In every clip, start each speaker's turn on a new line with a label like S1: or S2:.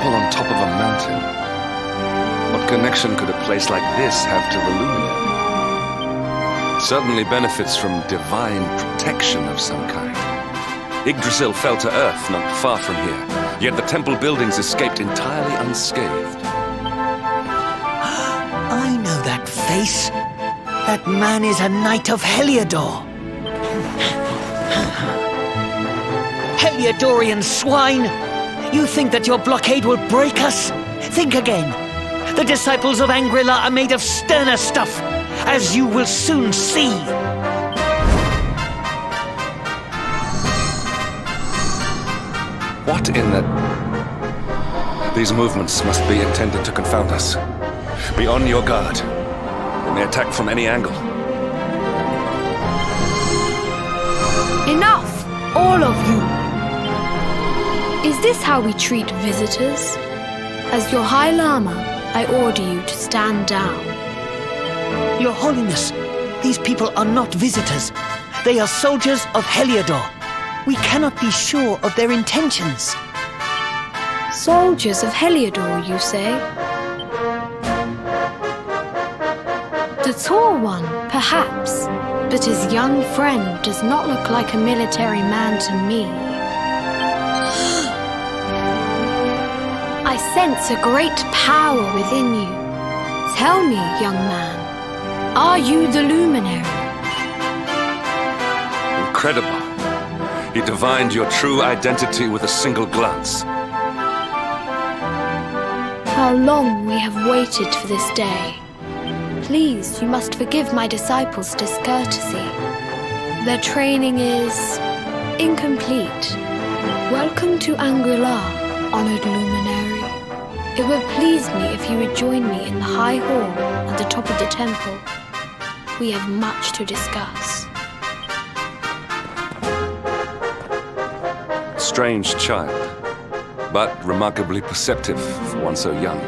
S1: temple on top of a mountain. What connection could a place like this have to the luminary? It certainly benefits from divine protection of some kind. Yggdrasil fell to earth not far from here, yet the temple buildings escaped entirely unscathed.
S2: I know that face. That man is a knight of Heliodor. Heliodorian swine! You think that your blockade will break us? Think again. The disciples of Shangri-La are made of sterner stuff, as you will soon see.
S1: What in the... These movements must be intended to confound us. Be on your guard. They may attack from any angle.
S3: Enough! All of you! Is this how we treat visitors? As your High Lama, I order you to stand down.
S2: Your Holiness, these people are not visitors. They are soldiers of Heliodor. We cannot be sure of their intentions.
S3: Soldiers of Heliodor, you say? The tall one, perhaps, but his young friend does not look like a military man to me. I sense a great power within you. Tell me, young man, are you the luminary?
S1: Incredible. He divined your true identity with a single glance.
S3: How long we have waited for this day. Please, you must forgive my disciples' discourtesy. Their training is incomplete. Welcome to Shangri-La, honored luminary. It would please me if you would join me in the high hall at the top of the temple. We have much to discuss.
S1: Strange child, but remarkably perceptive for one so young.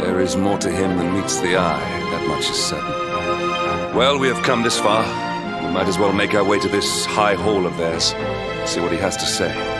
S1: There is more to him than meets the eye, that much is certain. Well, we have come this far. We might as well make our way to this high hall of theirs, see what he has to say.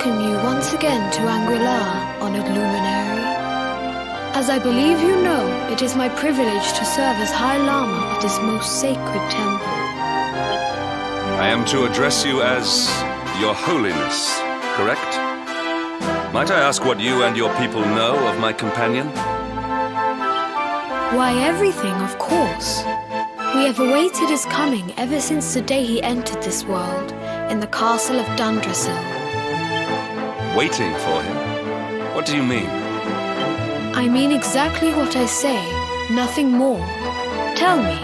S3: welcome you once again to Angri-La, honored luminary. As I believe you know, it is my privilege to serve as High Lama of this most sacred temple.
S1: I am to address you as Your Holiness, correct? Might I ask what you and your people know of my companion?
S3: Why, everything, of course. We have awaited his coming ever since the day he entered this world, in the castle of Dundrasil.
S1: Waiting for him? What do you mean?
S3: I mean exactly what I say, nothing more. Tell me,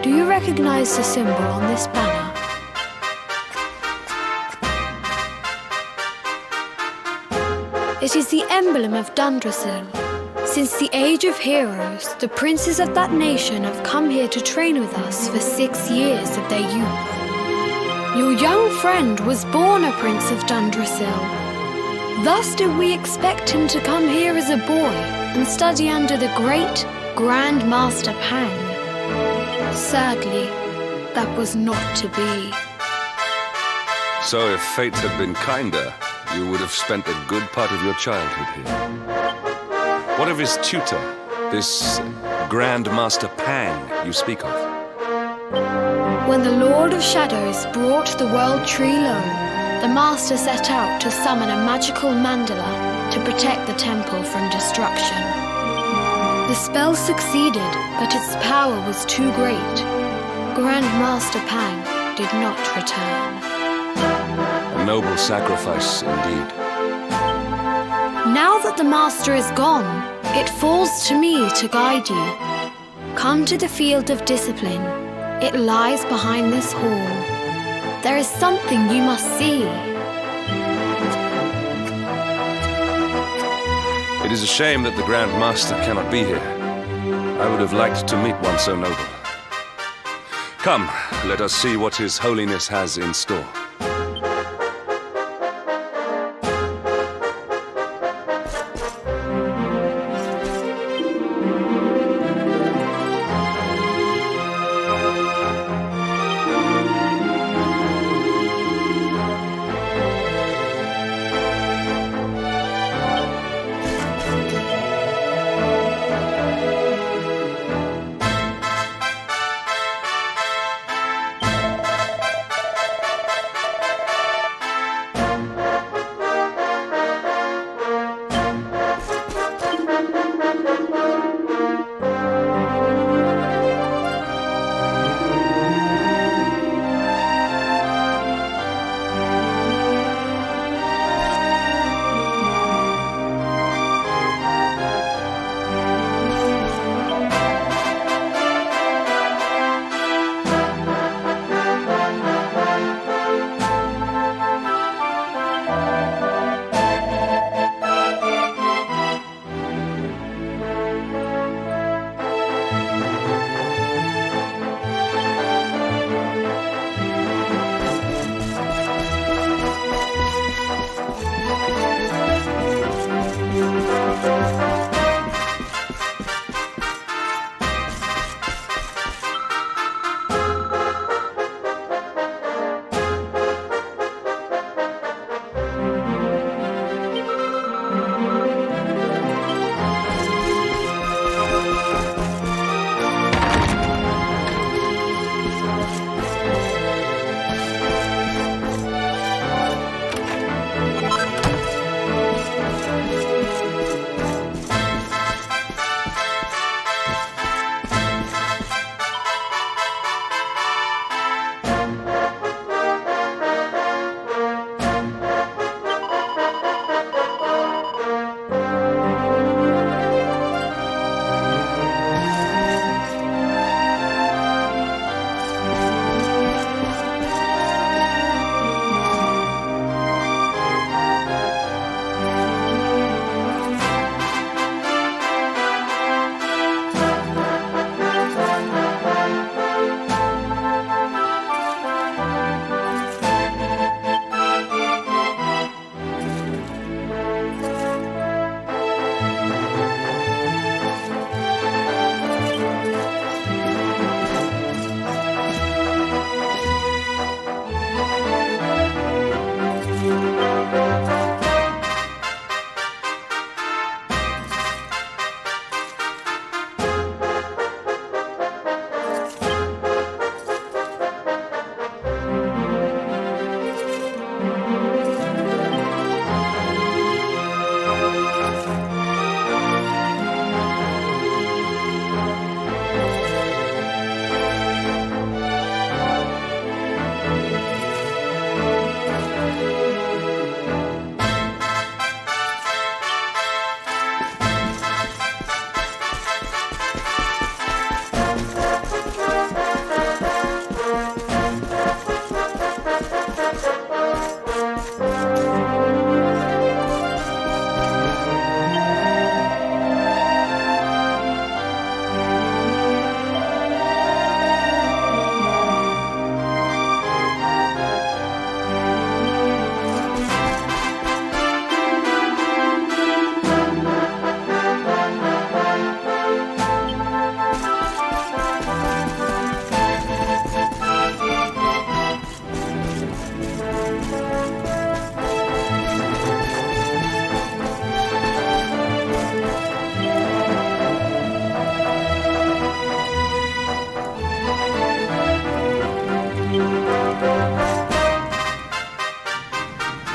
S3: do you recognize the symbol on this banner? It is the emblem of Dundrasil. Since the age of heroes, the princes of that nation have come here to train with us for 6 years of their youth. Your young friend was born a prince of Dundrasil. Thus did we expect him to come here as a boy and study under the great Grand Master Pang. Sadly, that was not to be.
S1: So if fate had been kinder, you would have spent a good part of your childhood here. What of his tutor, this Grand Master Pang you speak of?
S3: When the Lord of Shadows brought the world tree low, the Master set out to summon a magical mandala to protect the temple from destruction. The spell succeeded, but its power was too great. Grand Master Pang did not return.
S1: A noble sacrifice indeed.
S3: Now that the Master is gone, it falls to me to guide you. Come to the field of discipline. It lies behind this hall. There is something you must see.
S1: It is a shame that the Grand Master cannot be here. I would have liked to meet one so noble. Come, let us see what His Holiness has in store.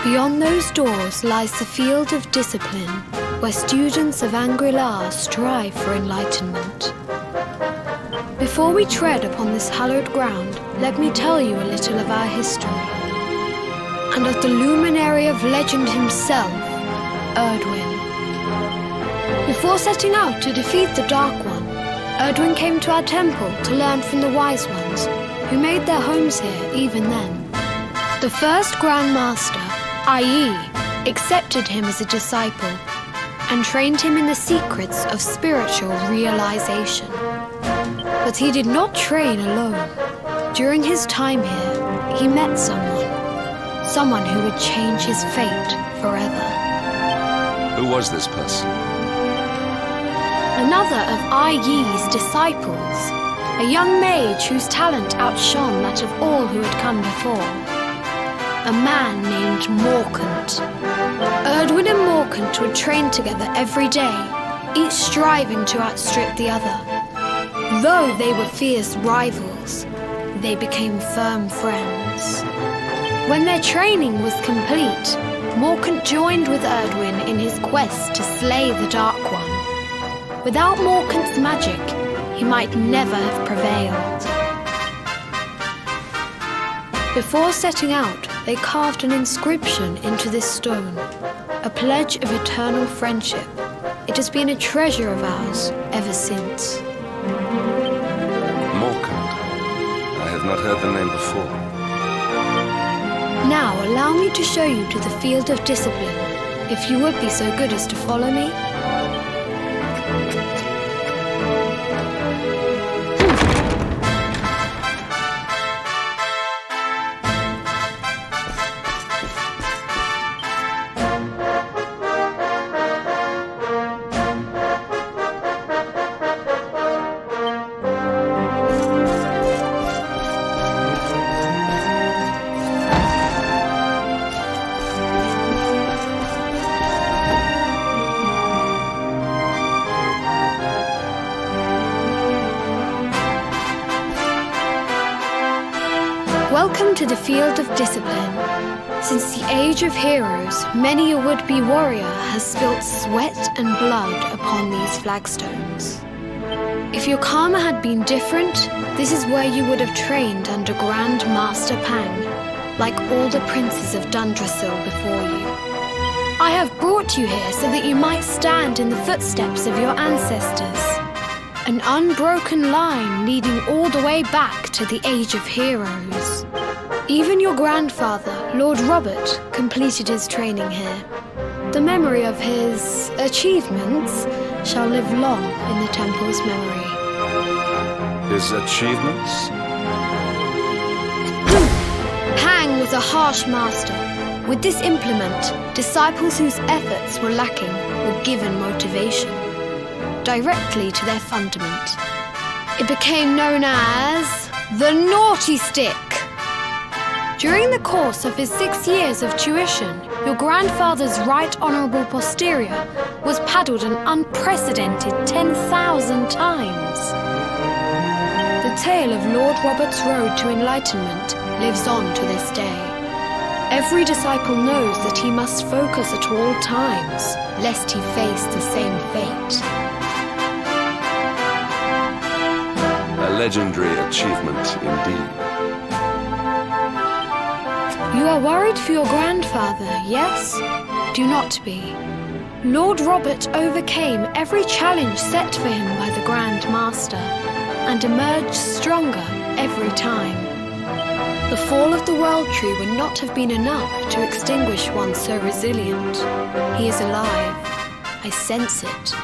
S3: Beyond those doors lies the field of discipline, where students of Shangri-La strive for enlightenment. Before we tread upon this hallowed ground, let me tell you a little of our history, and of the luminary of legend himself, Erdwin. Before setting out to defeat the Dark One, Erdwin came to our temple to learn from the wise ones, who made their homes here even then. The first Grand Master, i.e., accepted him as a disciple and trained him in the secrets of spiritual realization. But he did not train alone. During his time here, he met someone who would change his fate forever.
S1: Who was this person?
S3: Another of Ai Yi's disciples, a young mage whose talent outshone that of all who had come before. A man named Morkant. Erdwin and Morkant would train together every day, each striving to outstrip the other. Though they were fierce rivals, they became firm friends. When their training was complete, Morkant joined with Erdwin in his quest to slay the Dark One. Without Morkant's magic, he might never have prevailed. Before setting out, they carved an inscription into this stone, a pledge of eternal friendship. It has been a treasure of ours ever since.
S1: Morkant. I have not heard the name before.
S3: Now allow me to show you to the field of discipline, if you would be so good as to follow me. Welcome to the field of discipline. Since the age of heroes, many a would-be warrior has spilt sweat and blood upon these flagstones. If your karma had been different, this is where you would have trained under Grand Master Pang, like all the princes of Dundrasil before you. I have brought you here so that you might stand in the footsteps of your ancestors. An unbroken line leading all the way back to the age of heroes. Even your grandfather, Lord Robert, completed his training here. The memory of his achievements shall live long in the temple's memory.
S1: His achievements?
S3: Pang was a harsh master. With this implement, disciples whose efforts were lacking were given motivation directly to their fundament. It became known as the Naughty Stick. During the course of his 6 years of tuition, your grandfather's right honourable posterior was paddled an unprecedented 10,000 times. The tale of Lord Robert's road to enlightenment lives on to this day. Every disciple knows that he must focus at all times, lest he face the same fate.
S1: A legendary achievement indeed.
S3: You are worried for your grandfather, yes? Do not be. Lord Robert overcame every challenge set for him by the Grand Master and emerged stronger every time. The fall of the World Tree would not have been enough to extinguish one so resilient. He is alive. I sense it.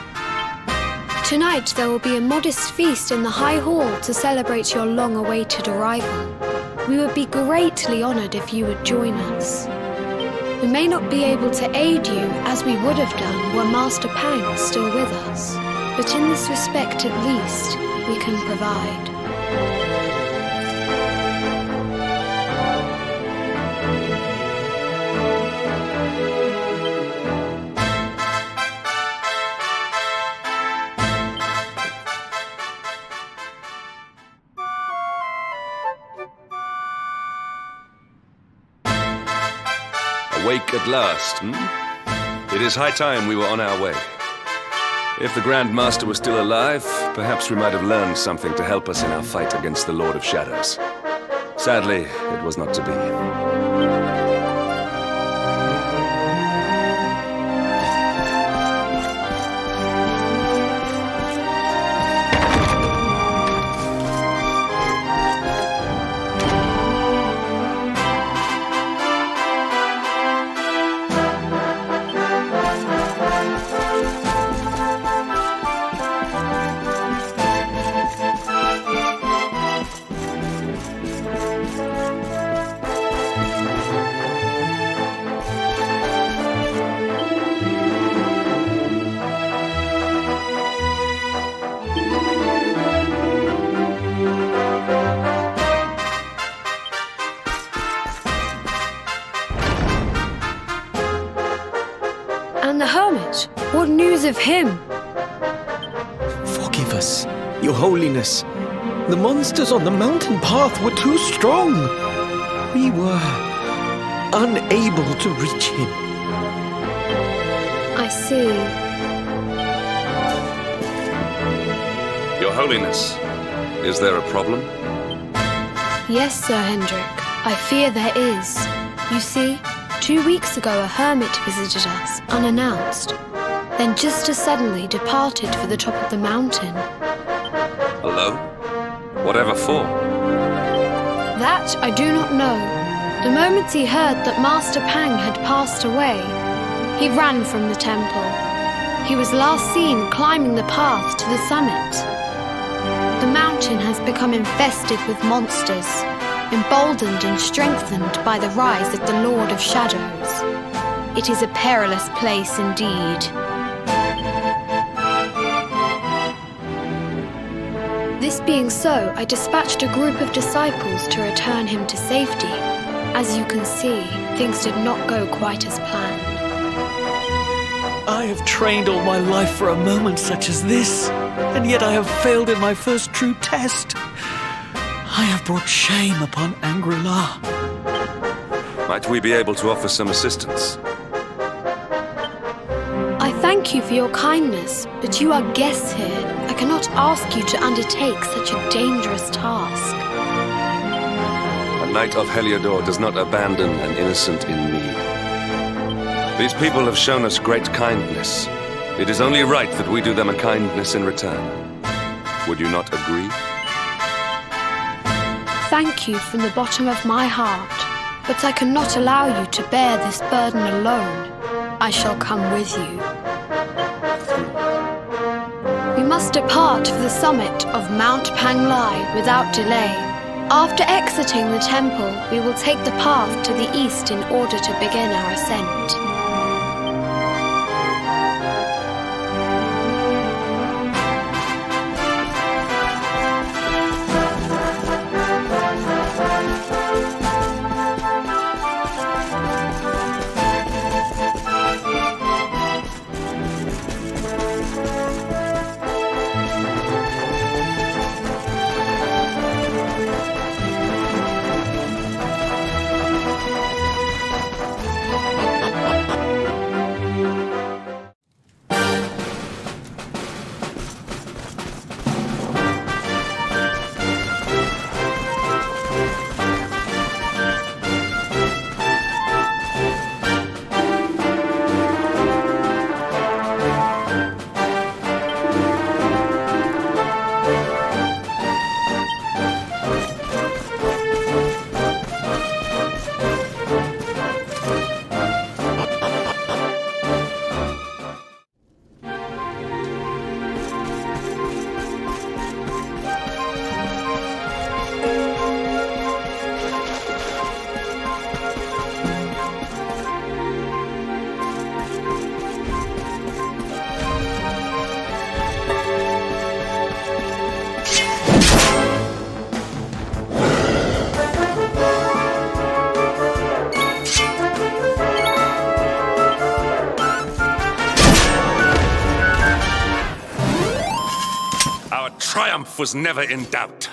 S3: Tonight there will be a modest feast in the High Hall to celebrate your long-awaited arrival. We would be greatly honoured if you would join us. We may not be able to aid you as we would have done were Master Pang still with us, but in this respect at least, we can provide.
S1: Awake at last, hmm? It is high time we were on our way. If the Grand Master was still alive, perhaps we might have learned something to help us in our fight against the Lord of Shadows. Sadly, it was not to be.
S3: And the hermit? What news of him?
S4: Forgive us, Your Holiness. The monsters on the mountain path were too strong. We were unable to reach him.
S3: I see.
S1: Your Holiness, is there a problem?
S3: Yes, Sir Hendrik. I fear there is. You see, 2 weeks ago a hermit visited us, unannounced. Then just as suddenly departed for the top of the mountain.
S1: Alone? Whatever for?
S3: That I do not know. The moment he heard that Master Pang had passed away, he ran from the temple. He was last seen climbing the path to the summit. The mountain has become infested with monsters, emboldened and strengthened by the rise of the Lord of Shadows. It is a perilous place indeed. This being so, I dispatched a group of disciples to return him to safety. As you can see, things did not go quite as planned.
S2: I have trained all my life for a moment such as this, and yet I have failed in my first true test. I have brought shame upon Angri-La.
S1: Might we be able to offer some assistance?
S3: I thank you for your kindness, but you are guests here. I cannot ask you to undertake such a dangerous task.
S1: A knight of Heliodor does not abandon an innocent in need. These people have shown us great kindness. It is only right that we do them a kindness in return. Would you not agree?
S3: Thank you from the bottom of my heart, but I cannot allow you to bear this burden alone. I shall come with you. We must depart for the summit of Mount Pang Lai without delay. After exiting the temple, we will take the path to the east in order to begin our ascent.
S1: Triumph was never in doubt.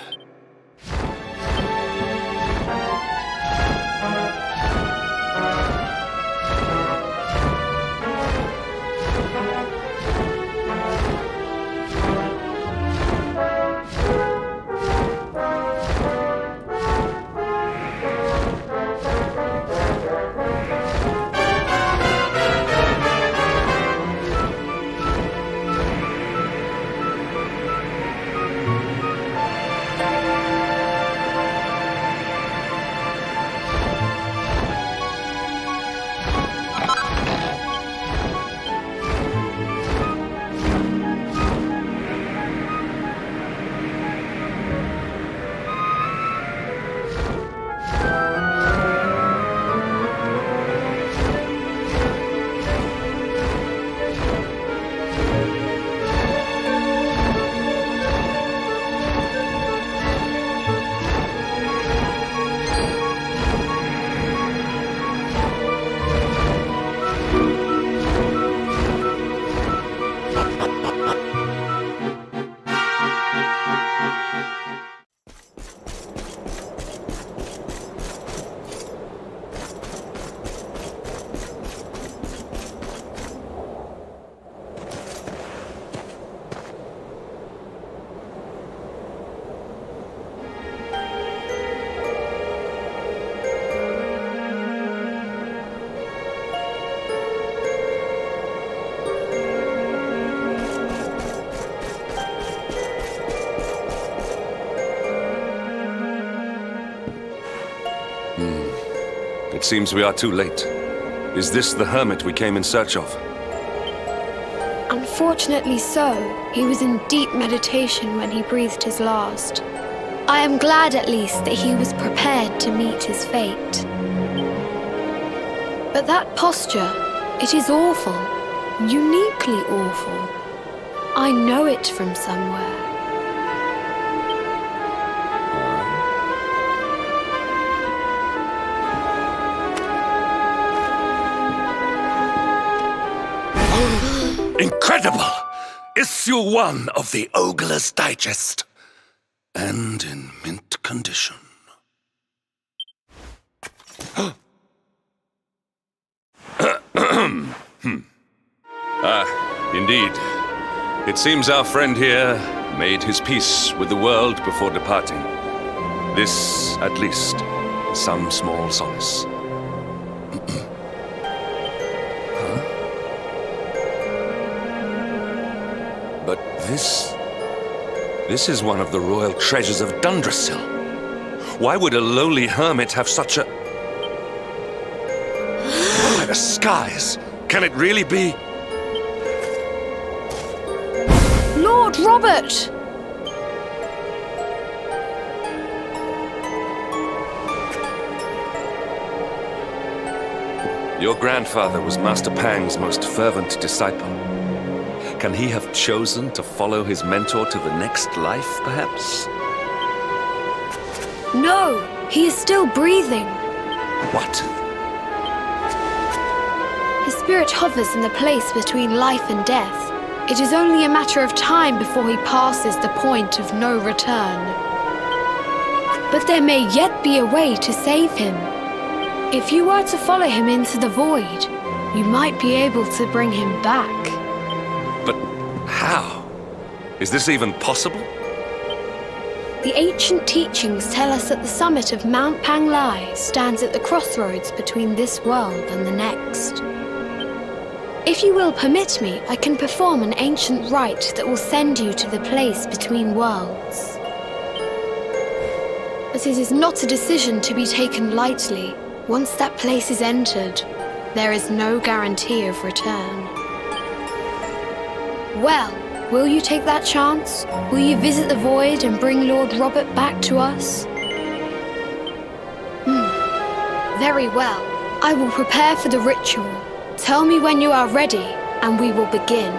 S1: seems we are too late. Is this the hermit we came in search of?
S3: Unfortunately so. He was in deep meditation when he breathed his last. I am glad at least that he was prepared to meet his fate. But that posture, it is awful. Uniquely awful. I know it from somewhere.
S1: Incredible! Issue 1 of the Ogler's Digest. And in mint condition. Indeed. It seems our friend here made his peace with the world before departing. This, at least, is some small solace. But this is one of the royal treasures of Dundrasil. Why would a lowly hermit have such a... By the skies! Can it really be?
S3: Lord Robert!
S1: Your grandfather was Master Pang's most fervent disciple. Can he have chosen to follow his mentor to the next life, perhaps?
S3: No, he is still breathing.
S1: What?
S3: His spirit hovers in the place between life and death. It is only a matter of time before he passes the point of no return. But there may yet be a way to save him. If you were to follow him into the void, you might be able to bring him back.
S1: But how? Is this even possible?
S3: The ancient teachings tell us that the summit of Monte Pang Lai stands at the crossroads between this world and the next. If you will permit me, I can perform an ancient rite that will send you to the place between worlds. But it is not a decision to be taken lightly. Once that place is entered, there is no guarantee of return. Well, will you take that chance? Will you visit the void and bring Lord Robert back to us? Very well. I will prepare for the ritual. Tell me when you are ready, and we will begin.